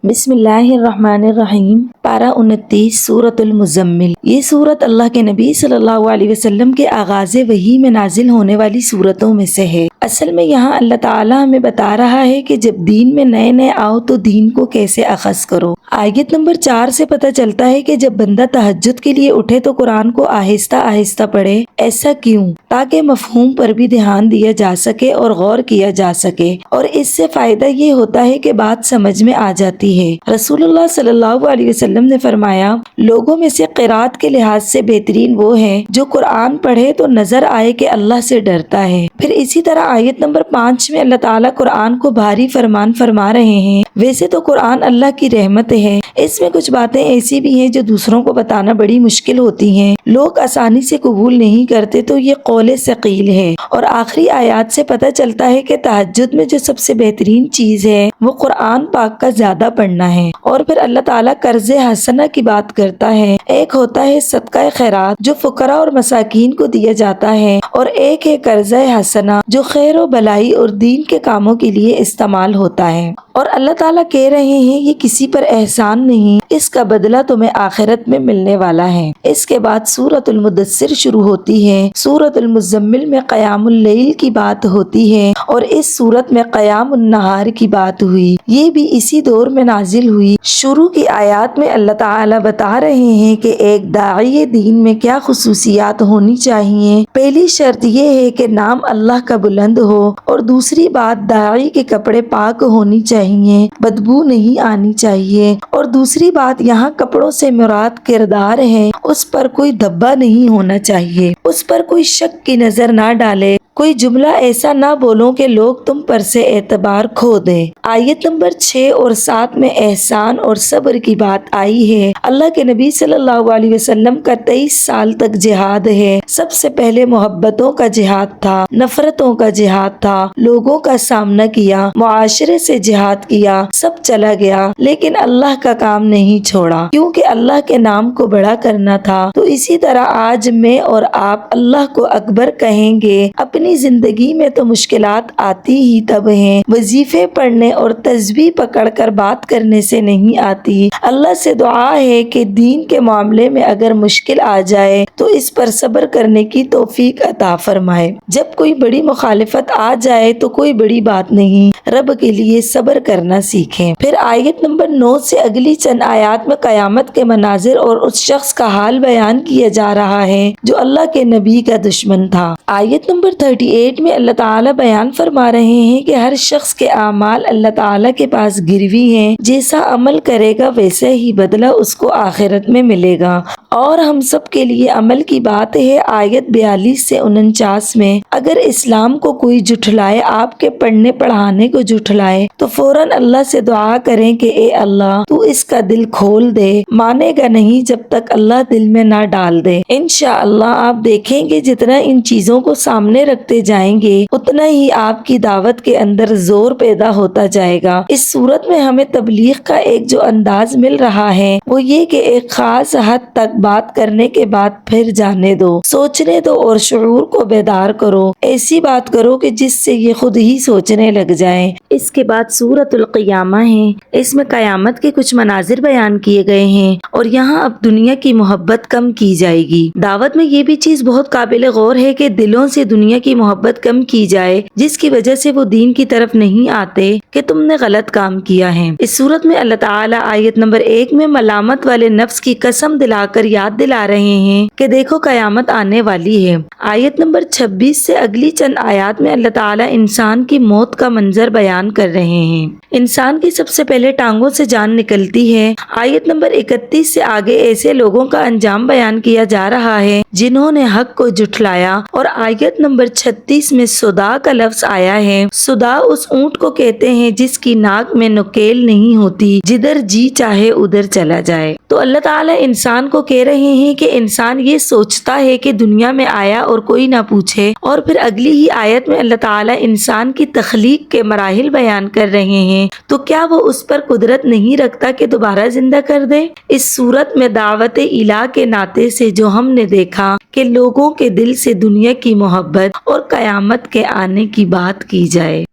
بسم اللہ الرحمن الرحیم۔ پارہ 29 سورۃ المزمل۔ یہ سورت اللہ کے نبی صلی اللہ علیہ وسلم کے آغاز وحی میں نازل ہونے والی سورتوں میں سے ہے۔ اصل میں یہاں اللہ تعالیٰ ہمیں بتا رہا ہے کہ جب دین میں نئے آؤ تو دین کو کیسے اخذ کرو۔ آیت نمبر 4 سے پتہ چلتا ہے کہ جب بندہ تہجد کے لیے اٹھے تو قرآن کو آہستہ آہستہ پڑھے۔ ایسا کیوں؟ تاکہ مفہوم پر بھی دھیان دیا جا سکے اور غور کیا جا سکے، اور اس سے فائدہ یہ ہوتا ہے کہ بات سمجھ میں آ جاتی ہے۔ رسول اللہ صلی اللہ علیہ وسلم نے فرمایا، لوگوں میں سے قرات کے لحاظ سے بہترین وہ ہے جو قرآن پڑھے تو نظر آئے کہ اللہ سے ڈرتا ہے۔ پھر اسی طرح آیت نمبر 5 میں اللہ تعالیٰ قرآن کو بھاری فرمان فرما رہے ہیں۔ ویسے تو قرآن اللہ کی رحمت ہے، اس میں کچھ باتیں ایسی بھی ہیں جو دوسروں کو بتانا بڑی مشکل ہوتی ہیں، لوگ آسانی سے قبول نہیں کرتے، تو یہ قول ثقیل ہے۔ اور آخری آیات سے پتہ چلتا ہے کہ تہجد میں جو سب سے بہترین چیز ہے وہ قرآن پاک کا زیادہ پڑھنا ہے۔ اور پھر اللہ تعالیٰ قرض حسنہ کی بات کرتا ہے۔ ایک ہوتا ہے صدقہ خیرات جو فقراء اور مساکین کو دیا جاتا ہے، اور ایک ہے قرض حسنہ جو خیر و بھلائی اور دین کے کاموں کے لیے استعمال ہوتا ہے۔ اور اللہ تعالیٰ کہہ رہے ہیں یہ کسی پر احسان نہیں، اس کا بدلہ تمہیں آخرت میں ملنے والا ہے۔ اس کے بعد سورۃ المدثر شروع ہوتی ہے۔ سورۃ المزمل میں قیام اللیل کی بات ہوتی ہے، اور اس سورت میں قیام النہار کی بات ہوئی، یہ بھی اسی دور میں نازل ہوئی۔ شروع کی آیات میں اللہ تعالیٰ بتا رہے ہیں کہ ایک داعی دین میں کیا خصوصیات ہونی چاہیے۔ پہلی شرط یہ ہے کہ نام اللہ کا بلند ہو، اور دوسری بات داعی کے کپڑے پاک ہونی چاہیے، بدبو نہیں آنی چاہیے، اور دوسری بات یہاں کپڑوں سے مراد کردار ہے، اس پر کوئی دھبا نہیں ہونا چاہیے، اس پر کوئی شک کی نظر نہ ڈالے، کوئی جملہ ایسا نہ بولو کہ لوگ تم پر سے اعتبار کھو دیں۔ آیت نمبر 6 اور 7 میں احسان اور صبر کی بات آئی ہے۔ اللہ کے نبی صلی اللہ علیہ وسلم کا 23 سال تک جہاد ہے۔ سب سے پہلے محبتوں کا جہاد تھا، نفرتوں کا جہاد تھا، لوگوں کا سامنا کیا، معاشرے سے جہاد کیا، سب چلا گیا، لیکن اللہ کا کام نہیں چھوڑا، کیونکہ اللہ کے نام کو بڑا کرنا تھا۔ تو اسی طرح آج میں اور آپ اللہ کو اکبر کہیں گے۔ اپنی زندگی میں تو مشکلات آتی ہی تب ہیں، وظیفے پڑھنے اور تسبیح پکڑ کر بات کرنے سے نہیں آتی۔ اللہ سے دعا ہے کہ دین کے معاملے میں اگر مشکل آ جائے تو اس پر صبر کرنے کی توفیق عطا فرمائے۔ جب کوئی بڑی مخالفت آ جائے تو کوئی بڑی بات نہیں، رب کے لیے صبر کرنا سیکھیں۔ پھر آیت نمبر 9 سے اگلی چند آیات میں قیامت کے مناظر اور اس شخص کا حال بیان کیا جا رہا ہے جو اللہ کے نبی کا دشمن تھا۔ آیت نمبر 38 میں اللہ تعالیٰ بیان فرما رہے ہیں کہ ہر شخص کے اعمال اللہ تعالیٰ کے پاس گروی ہیں، جیسا عمل کرے گا ویسا ہی بدلہ اس کو آخرت میں ملے گا، اور ہم سب کے لیے عمل کی بات ہے۔ آیت 42 سے 49 میں اگر اسلام کو کوئی جھٹلائے، آپ کے پڑھنے پڑھانے کو جھٹلائے، تو فوراً اللہ سے دعا کریں کہ اے اللہ تو اس کا دل کھول دے، مانے گا نہیں جب تک اللہ دل میں نہ ڈال دے۔ انشاءاللہ آپ دیکھیں گے جتنا ان چیزوں کو سامنے رکھتے جائیں گے اتنا ہی آپ کی دعوت کے اندر زور پیدا ہوتا جائے گا۔ اس صورت میں ہمیں تبلیغ کا ایک جو انداز مل رہا ہے وہ یہ کہ ایک خاص حد تک بات کرنے کے بعد پھر جانے دو، سوچنے دو اور شعور کو بیدار کرو، ایسی بات کرو کہ جس سے یہ خود ہی سوچنے لگ جائیں۔ اس کے بعد سورۃ القیامہ ہے۔ اس میں قیامت کے کچھ مناظر بیان کیے گئے ہیں، اور یہاں اب دنیا کی محبت کم کی جائے گی۔ دعوت میں یہ بھی چیز بہت قابل غور ہے کہ دلوں سے دنیا کی محبت کم کی جائے، جس کی وجہ سے وہ دین کی طرف نہیں آتے کہ تم نے غلط کام کیا ہے۔ اس صورت میں اللہ تعالیٰ آیت نمبر 1 میں ملامت والے نفس کی قسم دلا کر یاد دلا رہے ہیں کہ دیکھو قیامت آنے والی ہے۔ آیت نمبر 26 سے اگلی چند آیات میں اللہ تعالیٰ انسان کی موت کا منظر بیان کر رہے ہیں۔ انسان کی سب سے پہلے ٹانگوں سے جان نکلتی ہے۔ آیت نمبر 31 سے آگے ایسے لوگوں کا انجام بیان کیا جا رہا ہے جنہوں نے حق کو جھٹلایا، اور آیت نمبر 36 میں صدا کا لفظ آیا ہے۔ صدا اس اونٹ کو کہتے ہیں جس کی ناک میں نکیل نہیں ہوتی، جدھر جی چاہے ادھر چلا جائے۔ تو اللہ تعالیٰ انسان کو کہہ رہے ہیں کہ انسان یہ سوچتا ہے کہ دنیا میں آیا اور کوئی نہ پوچھے، اور پھر اگلی ہی آیت میں اللہ تعالیٰ انسان کی تخلیق کے مراحل بیان کر رہے ہیں، تو کیا وہ اس پر قدرت نہیں رکھتا کہ دوبارہ زندہ کر دے؟ اس صورت میں دعوت الہ کے ناطے سے جو ہم نے دیکھا کہ لوگوں کے دل سے دنیا کی محبت اور قیامت کے آنے کی بات کی جائے۔